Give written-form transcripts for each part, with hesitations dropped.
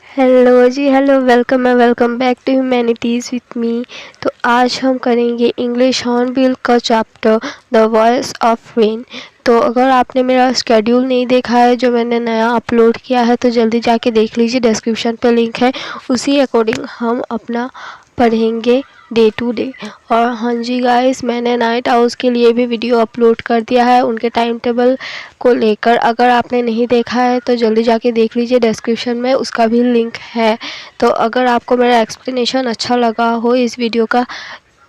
Hello जी, hello, welcome back to humanities with me. तो आज हम करेंगे इंग्लिश हॉर्नबिल का chapter the voice of rain. तो अगर आपने मेरा स्केड्यूल नहीं देखा है जो मैंने नया अपलोड किया है तो जल्दी जाके देख लीजिए, डिस्क्रिप्शन पे लिंक है। उसी अकॉर्डिंग हम अपना पढ़ेंगे डे टू डे। और हाँ जी गाइस, मैंने नाइट आउल्स के लिए भी वीडियो अपलोड कर दिया है उनके टाइम टेबल को लेकर। अगर आपने नहीं देखा है तो जल्दी जाके देख लीजिए, डिस्क्रिप्शन में उसका भी लिंक है। तो अगर आपको मेरा एक्सप्लेनेशन अच्छा लगा हो इस वीडियो का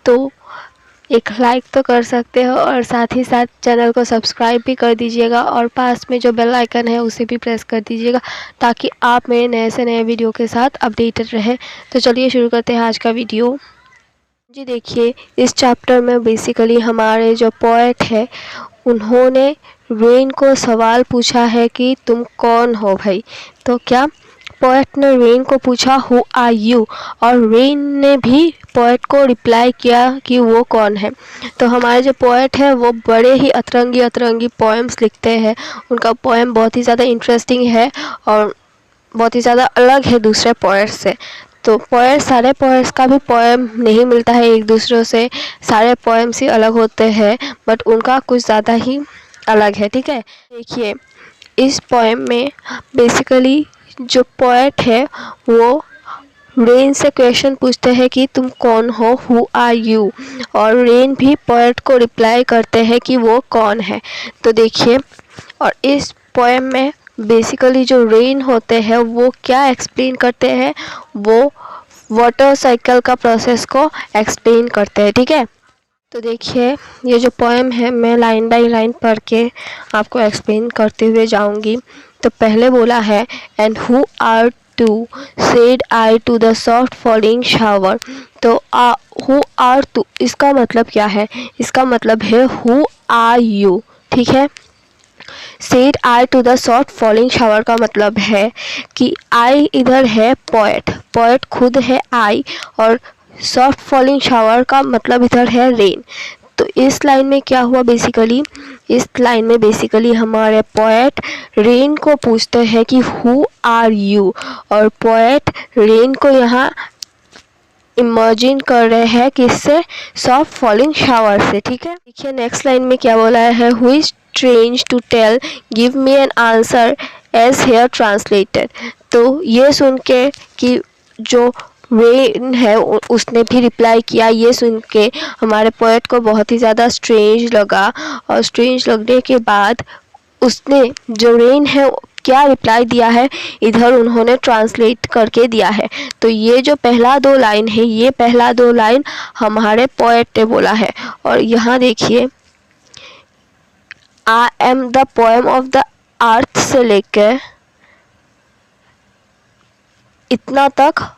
तो एक लाइक तो कर सकते हो और साथ ही साथ चैनल को सब्सक्राइब भी कर दीजिएगा और पास में जो बेल आइकन है उसे भी प्रेस कर दीजिएगा ताकि आप मेरे नए से नए वीडियो के साथ अपडेटेड रहें। तो चलिए शुरू करते हैं आज का वीडियो। जी देखिए, इस चैप्टर में बेसिकली हमारे जो पोएट है उन्होंने रेन को सवाल पूछा है कि तुम कौन हो भाई। तो क्या पोएट ने रेन को पूछा हु आर यू, और रेन ने भी पोएट को रिप्लाई किया कि वो कौन है। तो हमारे जो पोएट है वो बड़े ही अतरंगी अतरंगी पोएम्स लिखते हैं। उनका पोएम बहुत ही ज़्यादा इंटरेस्टिंग है और बहुत ही ज़्यादा अलग है दूसरे पोएट्स से। तो पोएट, सारे पोएट्स का भी पोएम नहीं मिलता है एक दूसरों से, सारे पोएम्स ही अलग होते हैं बट उनका कुछ ज़्यादा ही अलग है। ठीक है, देखिए इस पोएम में बेसिकली जो पोएट है वो रेन से क्वेश्चन पूछते हैं कि तुम कौन हो, हु आर यू, और रेन भी पोएट को रिप्लाई करते हैं कि वो कौन है। तो देखिए, और इस पोएम में बेसिकली जो रेन होते हैं वो क्या एक्सप्लेन करते हैं, वो वाटर साइकिल का प्रोसेस को एक्सप्लेन करते हैं। ठीक है, तो देखिए ये जो पोएम है मैं लाइन बाय लाइन पढ़ के आपको एक्सप्लेन करते हुए जाऊंगी। तो पहले बोला है, and who art thou said I to the soft falling shower. तो हु आर टू इसका मतलब क्या है, इसका मतलब है हु आर यू। ठीक है, said I to the soft falling shower का मतलब है कि आई इधर है पोएट, पोएट खुद है आई, और सॉफ्ट फॉलिंग शावर का मतलब इधर है रेन। तो इस लाइन में क्या हुआ बेसिकली, इस लाइन में बेसिकली हमारे पोएट रेन को पूछते हैं कि हु आर यू, और पोएट रेन को यहाँ इमेजिन कर रहे हैं किससे, सॉफ्ट फॉलिंग शावर से। ठीक है, देखिए नेक्स्ट लाइन में क्या बोला है, who is strange to tell give me an answer as here translated. तो ये सुन के कि जो रेन है उसने भी रिप्लाई किया, ये सुन के हमारे पोएट को बहुत ही ज़्यादा स्ट्रेंज लगा, और स्ट्रेंज लगने के बाद उसने जो रेन है क्या रिप्लाई दिया है इधर उन्होंने ट्रांसलेट करके दिया है। तो ये जो पहला दो लाइन है, ये पहला दो लाइन हमारे पोएट ने बोला है। और यहाँ देखिए, I am the poem of the earth से लेकर इतना तक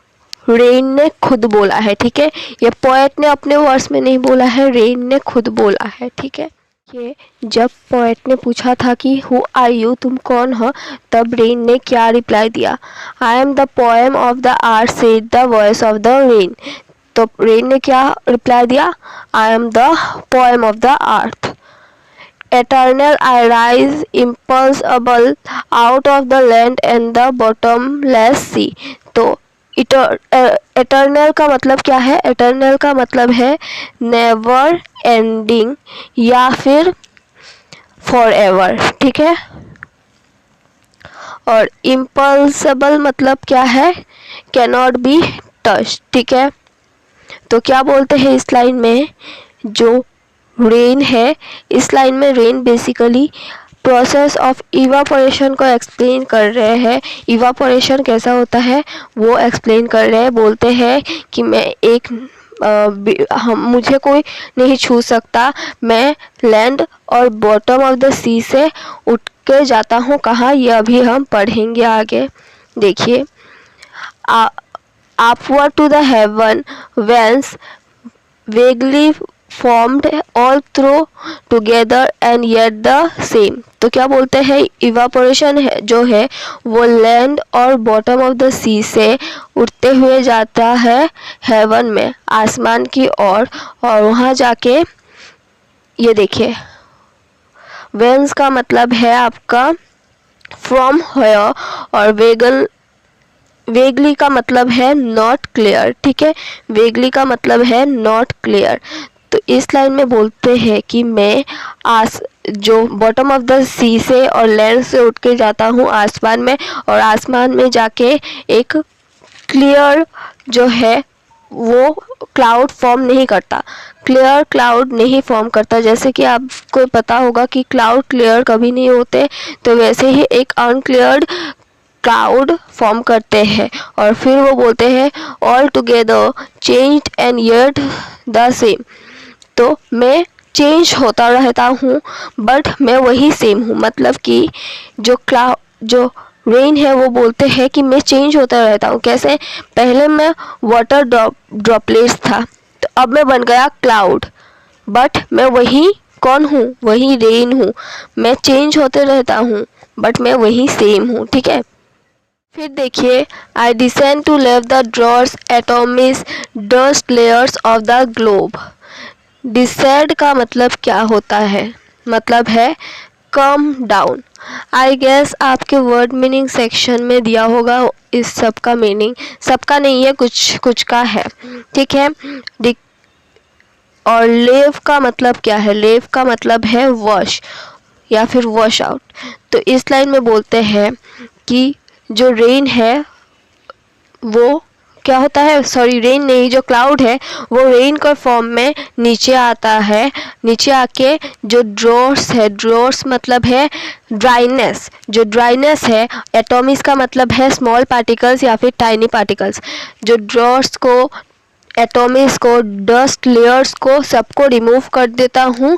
रेन ने खुद बोला है। ठीक है, ये पोएट ने अपने वर्ड्स में नहीं बोला है, रेन ने खुद बोला है। ठीक है, ये जब पोएट ने पूछा था कि हु आर यू, तुम कौन हो, तब रेन ने क्या रिप्लाई दिया, I am the poem of the earth said the voice of the rain. तो रेन ने क्या रिप्लाई दिया, I am the poem of the earth. Eternal I rise impulsible out of the land and the bottomless sea। तो eternal का मतलब क्या है, eternal का मतलब है नेवर एंडिंग या फिर फॉर एवर। ठीक है, और इम्पल्सिबल मतलब क्या है, कैनॉट बी टच। ठीक है, तो क्या बोलते हैं इस लाइन में, जो रेन है, इस लाइन में rain basically process of evaporation को एक्सप्लेन कर रहे हैं। इवापोरेशन कैसा होता है वो एक्सप्लेन कर रहे हैं। बोलते हैं कि मैं एक मुझे कोई नहीं छू सकता, मैं लैंड और बॉटम ऑफ द सी से उठ के जाता हूँ कहाँ, ये अभी हम पढ़ेंगे आगे। देखिए, upward to the heaven whence vaguely formed all through together and yet the same। तो क्या बोलते हैं, इवापोरेशन है जो है वो लैंड और बॉटम ऑफ द सी से उठते हुए जाता है हेवन में, आसमान की ओर, और वहाँ जाके ये देखिए, वेंस का मतलब है आपका फ्रॉम हेयर, और वेगल वेगली का मतलब है नॉट क्लियर, ठीक है, वेगली का मतलब है नॉट क्लियर। तो इस लाइन में बोलते हैं कि मैं जो बॉटम ऑफ द सी से और लैंड से उठ के जाता हूँ आसमान में, और आसमान में जाके एक क्लियर जो है वो क्लाउड फॉर्म नहीं करता, क्लियर क्लाउड नहीं फॉर्म करता। जैसे कि आपको पता होगा कि क्लाउड क्लियर कभी नहीं होते, तो वैसे ही एक अनक्लियर्ड क्लाउड फॉर्म करते हैं। और फिर वो बोलते हैं all together changed and yet the same. तो मैं चेंज होता रहता हूँ बट मैं वही सेम हूँ। मतलब कि जो रेन है वो बोलते हैं कि मैं चेंज होता रहता हूँ। कैसे? पहले मैं वाटर ड्रॉपलेट्स था, तो अब मैं बन गया क्लाउड, बट मैं वही कौन हूँ? वही रेन हूँ। मैं चेंज होते रहता हूँ बट मैं वही सेम हूँ, ठीक है। फिर देखिए, I descend to leave the drawers atomies dust layers of the globe. Descend का मतलब क्या होता है? मतलब है कम डाउन। आई गेस आपके वर्ड मीनिंग सेक्शन में दिया होगा इस सब का मीनिंग, सबका नहीं है, कुछ कुछ का है, ठीक है। और लेव का मतलब क्या है? लेव का मतलब है वॉश या फिर वॉश आउट। तो इस लाइन में बोलते हैं कि जो रेन है वो क्या होता है, सॉरी रेन नहीं, जो क्लाउड है वो रेन का फॉर्म में नीचे आता है। नीचे आके जो ड्रॉर्स है, ड्रॉर्स मतलब है ड्राइनेस, जो ड्राइनेस है, एटॉमिक्स का मतलब है स्मॉल पार्टिकल्स या फिर टाइनी पार्टिकल्स। जो ड्रॉर्स को, एटॉमिक्स को, डस्ट लेयर्स को सबको रिमूव कर देता हूँ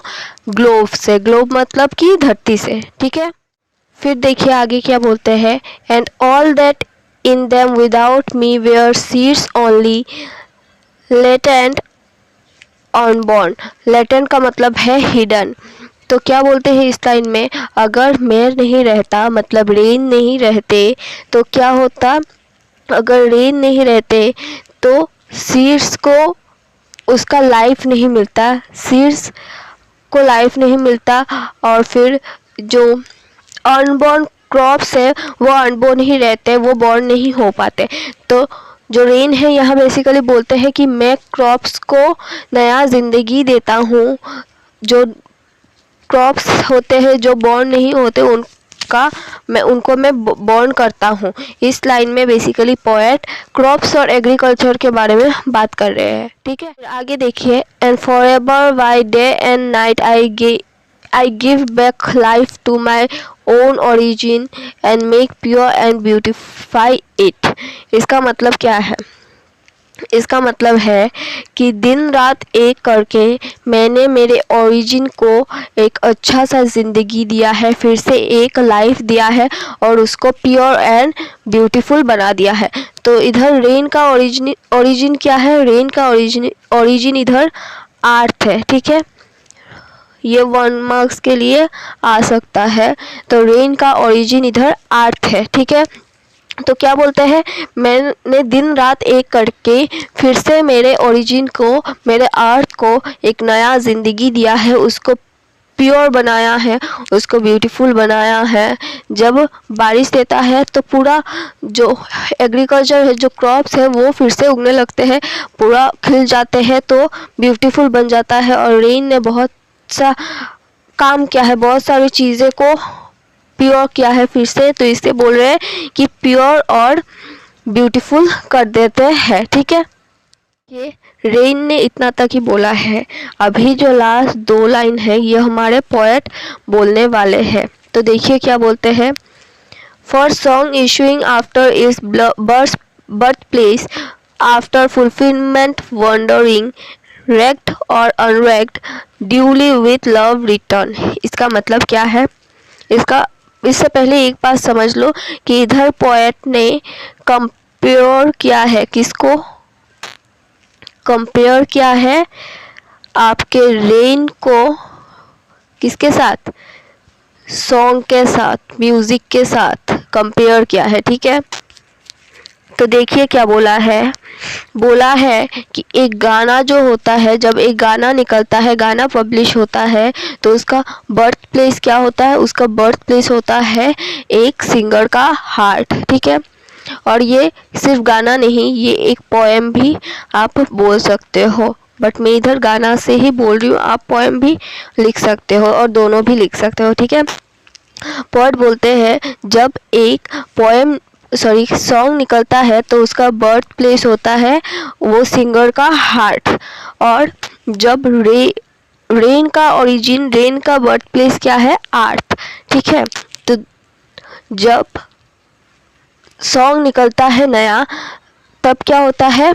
ग्लोब से। ग्लोब मतलब कि धरती से, ठीक है। फिर देखिए आगे क्या बोलते हैं, and all that in them without me were seeds only, latent unborn। latent का मतलब है hidden। तो क्या बोलते हैं इस लाइन में, अगर मैं नहीं रहता, मतलब रेन नहीं रहते तो क्या होता? अगर रेन नहीं रहते तो सीड्स को उसका लाइफ नहीं मिलता, सीड्स को लाइफ नहीं मिलता, और फिर जो अनबॉर्न क्रॉप्स है वो अनबॉर्न ही रहते, वो बॉर्न नहीं हो पाते। तो जो रेन है यहाँ बेसिकली बोलते हैं कि मैं क्रॉप्स को नया ज़िंदगी देता हूँ। जो क्रॉप्स होते हैं जो बॉर्न नहीं होते उनको मैं बॉर्न करता हूँ। इस लाइन में बेसिकली पोएट क्रॉप्स और एग्रीकल्चर के बारे में बात कर रहे हैं, ठीक है। आगे देखिए, and forever by day and night I give back life to my own origin and make pure and beautify it। इसका मतलब क्या है? इसका मतलब है कि दिन रात एक करके मैंने मेरे ओरिजिन को एक अच्छा सा ज़िंदगी दिया है, फिर से एक लाइफ दिया है और उसको प्योर एंड ब्यूटीफुल बना दिया है। तो इधर रेन का ओरिजिन क्या है? रेन का ओरिजिन इधर अर्थ है, ठीक है। ये 1 मार्क्स के लिए आ सकता है। तो रेन का ओरिजिन इधर अर्थ है, ठीक है। तो क्या बोलते हैं, मैंने दिन रात एक करके फिर से मेरे ओरिजिन को, मेरे अर्थ को एक नया ज़िंदगी दिया है, उसको प्योर बनाया है, उसको ब्यूटीफुल बनाया है। जब बारिश देता है तो पूरा जो एग्रीकल्चर है, जो क्रॉप्स है वो फिर से उगने लगते हैं, पूरा खिल जाते हैं, तो ब्यूटीफुल बन जाता है। और रेन ने बहुत सा काम किया है, बहुत सारी चीज़ें को प्योर किया है फिर से, तो इससे बोल रहे हैं कि प्योर और ब्यूटीफुल कर देते हैं, ठीक है। ये रेन ने इतना तक ही बोला है। अभी जो लास्ट 2 लाइन है ये हमारे पोएट बोलने वाले हैं। तो देखिए क्या बोलते हैं, for song issuing after is birth place after fulfilment wondering wrecked or unwrecked duly with love return। इसका मतलब क्या है? इससे पहले एक बात समझ लो कि इधर पोएट ने कंपेयर किया है, किसको कंपेयर किया है? आपके रेन को किसके साथ? सॉन्ग के साथ, म्यूजिक के साथ कंपेयर किया है, ठीक है। तो देखिए क्या बोला है, बोला है कि एक गाना जो होता है, जब एक गाना निकलता है, गाना पब्लिश होता है, तो उसका बर्थ प्लेस क्या होता है? उसका बर्थ प्लेस होता है एक सिंगर का हार्ट, ठीक है। और ये सिर्फ गाना नहीं, ये एक पोएम भी आप बोल सकते हो, बट मैं इधर गाना से ही बोल रही हूँ, आप पोएम भी लिख सकते हो और दोनों भी लिख सकते हो, ठीक है। पोएट बोलते हैं जब एक पोएम सॉन्ग निकलता है तो उसका बर्थ प्लेस होता है वो सिंगर का हार्ट, और जब रेन का बर्थ प्लेस क्या है, अर्थ, ठीक है। तो जब सॉन्ग निकलता है नया, तब क्या होता है,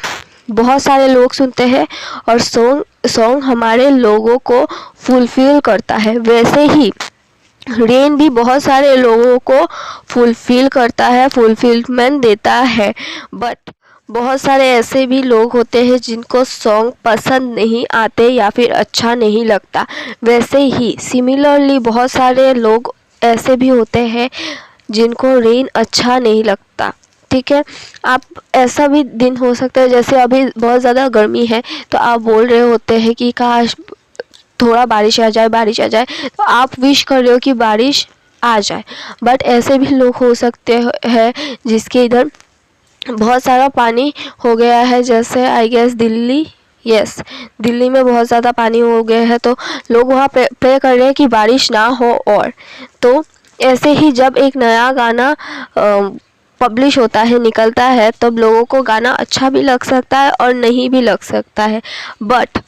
बहुत सारे लोग सुनते हैं और सॉन्ग हमारे लोगों को फुलफिल करता है। वैसे ही रेन भी बहुत सारे लोगों को फुलफिल करता है, फुलफिलमेंट देता है, बट बहुत सारे ऐसे भी लोग होते हैं जिनको सॉन्ग पसंद नहीं आते या फिर अच्छा नहीं लगता। वैसे ही सिमिलरली बहुत सारे लोग ऐसे भी होते हैं जिनको रेन अच्छा नहीं लगता, ठीक है। आप ऐसा भी दिन हो सकता है, जैसे अभी बहुत ज़्यादा गर्मी है तो आप बोल रहे होते हैं कि काश थोड़ा बारिश आ जाए, तो आप विश कर रहे हो कि बारिश आ जाए। बट ऐसे भी लोग हो सकते हैं जिसके इधर बहुत सारा पानी हो गया है, जैसे आई गेस दिल्ली, दिल्ली में बहुत ज़्यादा पानी हो गया है, तो लोग वहाँ प्रे कर रहे हैं कि बारिश ना हो। और तो ऐसे ही जब एक नया गाना पब्लिश होता है, निकलता है, तब लोगों को गाना अच्छा भी लग सकता है और नहीं भी लग सकता है, but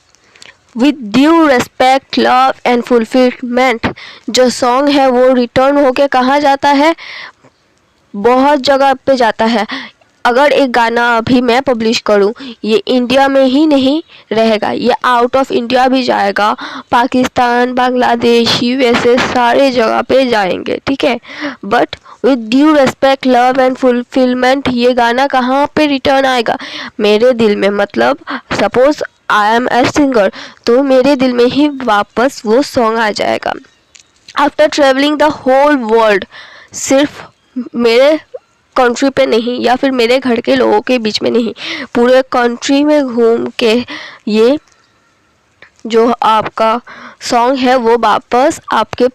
with due respect, love and fulfilment जो सॉन्ग है वो रिटर्न होके कहाँ जाता है, बहुत जगह पे जाता है। अगर एक गाना अभी मैं पब्लिश करूं, ये इंडिया में ही नहीं रहेगा, ये आउट ऑफ इंडिया भी जाएगा, पाकिस्तान, बांग्लादेश, यूएसए, सारे जगह पे जाएंगे, ठीक है। But with due respect, love and fulfilment ये गाना कहाँ पे रिटर्न आएगा, मेरे दिल में। मतलब suppose I am a singer, तो मेरे दिल में ही वापस वो सॉन्ग आ जाएगा। After travelling the whole world, सिर्फ मेरे कंट्री पे नहीं या फिर मेरे घर के लोगों के बीच में नहीं, पूरे कंट्री में घूम के ये जो आपका सॉन्ग है वो वापस आपके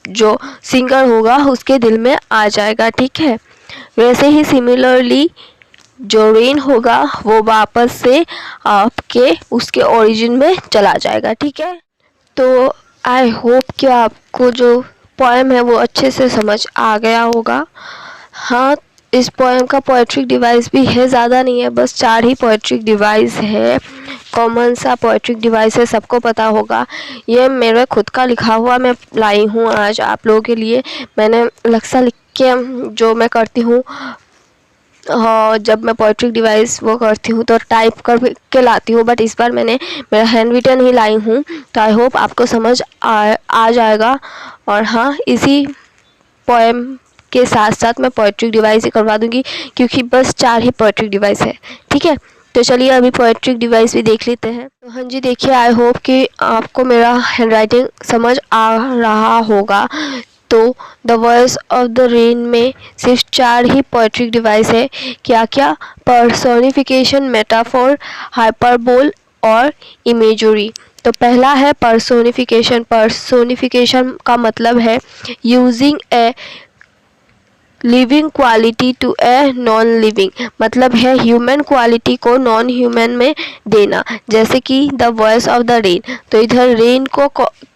जो सिंगर होगा उसके दिल में आ जाएगा, ठीक है। वैसे ही सिमिलरली जो रेन होगा वो वापस से आपके उसके ओरिजिन में चला जाएगा, ठीक है। तो आई होप कि आपको जो पोएम है वो अच्छे से समझ आ गया होगा। हाँ, इस पोएम का पोएट्रिक डिवाइस भी है, ज़्यादा नहीं है, बस 4 ही पोएट्रिक डिवाइस है। कॉमन सा पोएट्रिक डिवाइस है, सबको पता होगा। ये मेरा खुद का लिखा हुआ मैं लाई हूँ आज आप लोगों के लिए। मैंने लक्ष्य लिख के जो मैं करती हूँ, हाँ, जब मैं पोएट्रिक डिवाइस वो करती हूँ तो टाइप कर के लाती हूँ, बट इस बार मैंने मेरा हैंड रिटन ही लाई हूँ, तो आई होप आपको समझ आ जाएगा। और हाँ, इसी पोएम के साथ साथ मैं पोएट्रिक डिवाइस ही करवा दूँगी, क्योंकि बस 4 ही पोएट्रिक डिवाइस है, ठीक है। तो चलिए अभी पोएट्रिक डिवाइस भी देख लेते हैं। तो हाँ जी, देखिए, आई होप कि आपको मेरा हैंड राइटिंग समझ आ रहा होगा। तो the voice of the rain में सिर्फ 4 ही पोएट्रिक डिवाइस है। क्या क्या? पर्सोनिफिकेशन, मेटाफोर, हाइपरबोल और इमेजरी। तो पहला है पर्सोनिफिकेशन। पर्सोनिफिकेशन का मतलब है using a living quality to a non living, मतलब है ह्यूमन क्वालिटी को नॉन ह्यूमन में देना, जैसे कि the voice of the rain. तो इधर रेन को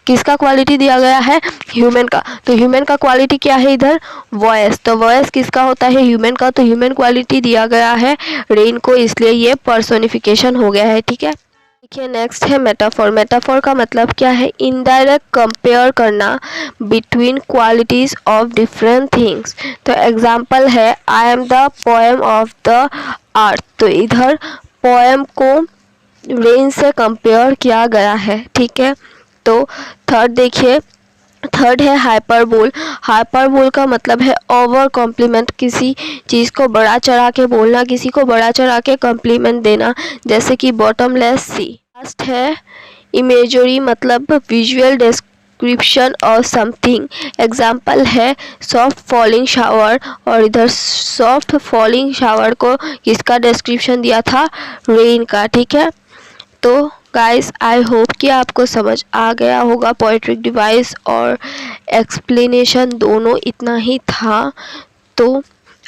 किसका क्वालिटी दिया गया है? ह्यूमन का। तो ह्यूमन का क्वालिटी क्या है इधर? वॉइस। तो वॉइस किसका होता है? ह्यूमन का। तो ह्यूमन क्वालिटी दिया गया है रेन को, इसलिए ये पर्सोनिफिकेशन हो गया है, ठीक है। देखिए, नेक्स्ट है मेटाफोर। मेटाफोर का मतलब क्या है? इनडायरेक्ट कंपेयर करना between qualities of different things. तो एग्जाम्पल है I am the poem of the earth. तो इधर पोएम को रेन से कंपेयर किया गया है, ठीक है। तो थर्ड देखिए, थर्ड है हाइपरबोल। हाइपरबोल का मतलब है ओवर कॉम्प्लीमेंट, किसी चीज़ को बड़ा चढ़ा के बोलना, किसी को बड़ा चढ़ा के कॉम्प्लीमेंट देना, जैसे कि बॉटमलेस सी। लास्ट है इमेजरी, मतलब विजुअल डिस्क्रिप्शन और समथिंग। एग्जाम्पल है सॉफ्ट फॉलिंग शावर, और इधर सॉफ्ट फॉलिंग शावर को किसका डिस्क्रिप्शन दिया था? रेन का, ठीक है। तो गाइस, आई होप कि आपको समझ आ गया होगा। पोएट्रिक डिवाइस और एक्सप्लेनेशन दोनों इतना ही था। तो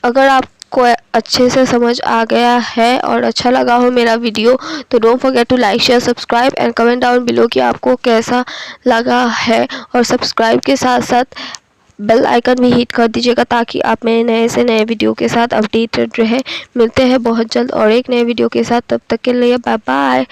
अगर आप आपको अच्छे से समझ आ गया है और अच्छा लगा हो मेरा वीडियो तो don't forget to like share subscribe and comment down below कि आपको कैसा लगा है। और सब्सक्राइब के साथ साथ बेल आइकन भी हिट कर दीजिएगा ताकि आप मेरे नए से नए वीडियो के साथ अपडेटेड रहे। मिलते हैं बहुत जल्द और एक नए वीडियो के साथ, तब तक के लिए बाय बाय।